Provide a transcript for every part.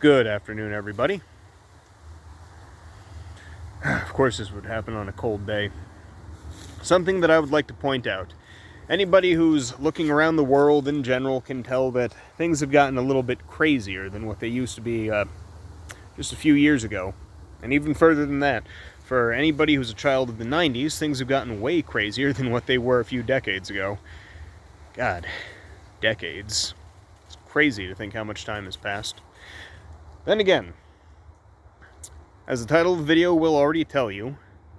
Good afternoon, everybody. Of course, this would happen on a cold day. Something that I would like to point out. Anybody who's looking around the world in general can tell that things have gotten a little bit crazier than what they used to be just a few years ago. And even further than that. For anybody who's a child of the 90s, things have gotten way crazier than what they were a few decades ago. God, decades. It's crazy to think how much time has passed. Then again, as the title of the video will already tell you,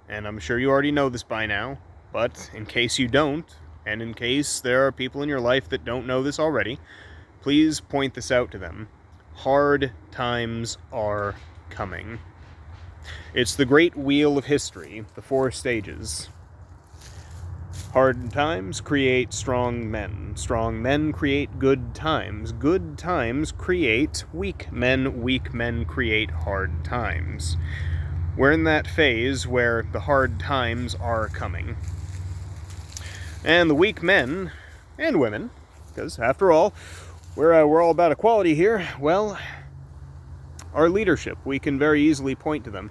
and I'm sure you already know this by now, but in case you don't, and in case there are people in your life that don't know this already, please point this out to them. Hard times are coming. It's the great wheel of history, the 4 stages. Hard times create strong men. Strong men create good times. Good times create weak men. Weak men create hard times. We're in that phase where the hard times are coming. And the weak men and women, because after all, we're all about equality here, well, our leadership, we can very easily point to them.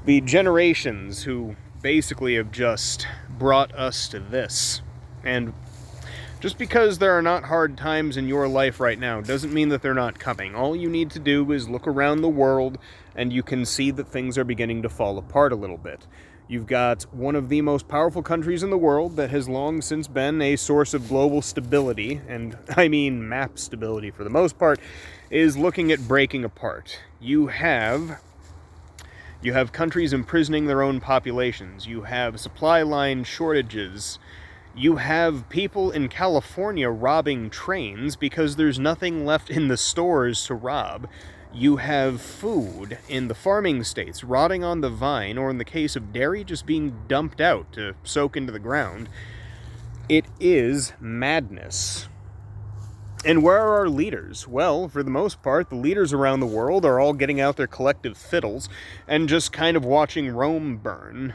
The generations who basically have just brought us to this. And just because there are not hard times in your life right now doesn't mean that they're not coming. All you need to do is look around the world and you can see that things are beginning to fall apart a little bit. You've got one of the most powerful countries in the world that has long since been a source of global stability, and I mean map stability for the most part, is looking at breaking apart. You have countries imprisoning their own populations. You have supply line shortages. You have people in California robbing trains because there's nothing left in the stores to rob. You have food in the farming states rotting on the vine, or in the case of dairy, just being dumped out to soak into the ground. It is madness. And where are our leaders? Well, for the most part, the leaders around the world are all getting out their collective fiddles and just kind of watching Rome burn.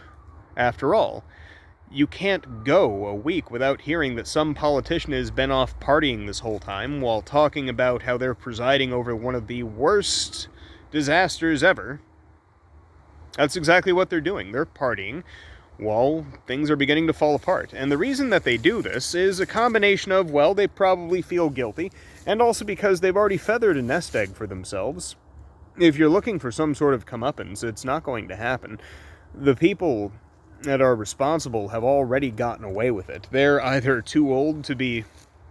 After all, you can't go a week without hearing that some politician has been off partying this whole time while talking about how they're presiding over one of the worst disasters ever. That's exactly what they're doing. They're partying while things are beginning to fall apart. And the reason that they do this is a combination of, well, they probably feel guilty, and also because they've already feathered a nest egg for themselves. If you're looking for some sort of comeuppance, it's not going to happen. The people that are responsible have already gotten away with it. They're either too old to be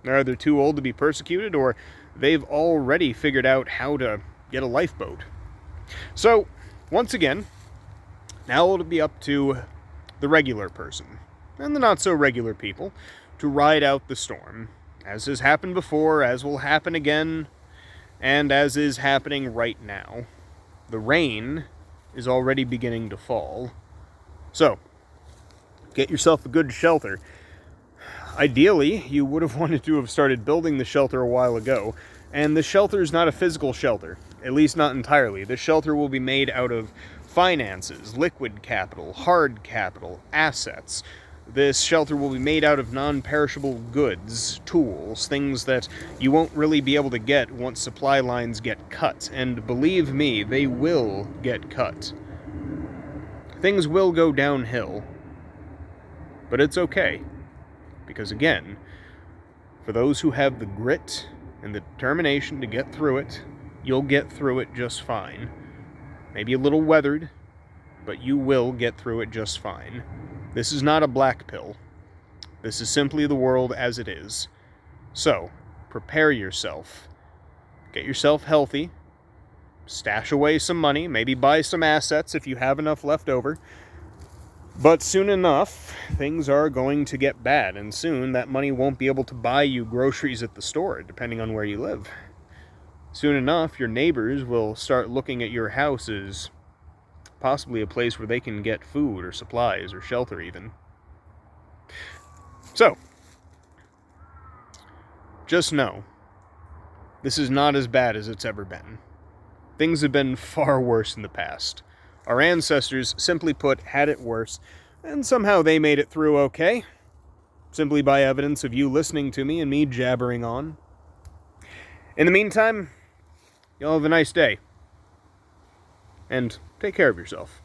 persecuted, or they've already figured out how to get a lifeboat. So, once again, now it'll be up to the regular person, and the not-so-regular people, to ride out the storm, as has happened before, as will happen again, and as is happening right now. The rain is already beginning to fall. So, get yourself a good shelter. Ideally, you would have wanted to have started building the shelter a while ago, and the shelter is not a physical shelter, at least not entirely. The shelter will be made out of finances, liquid capital, hard capital, assets. This shelter will be made out of non-perishable goods, tools, things that you won't really be able to get once supply lines get cut. And believe me, they will get cut. Things will go downhill. But it's okay. Because again, for those who have the grit and the determination to get through it, you'll get through it just fine. Maybe a little weathered, but you will get through it just fine. This is not a black pill. This is simply the world as it is. So, prepare yourself. Get yourself healthy. Stash away some money. Maybe buy some assets if you have enough left over. But soon enough, things are going to get bad, and soon that money won't be able to buy you groceries at the store, depending on where you live. Soon enough, your neighbors will start looking at your house as possibly a place where they can get food or supplies or shelter even. So, just know, this is not as bad as it's ever been. Things have been far worse in the past. Our ancestors, simply put, had it worse, and somehow they made it through okay, simply by evidence of you listening to me and me jabbering on. In the meantime, Y'all have a nice day. And take care of yourself.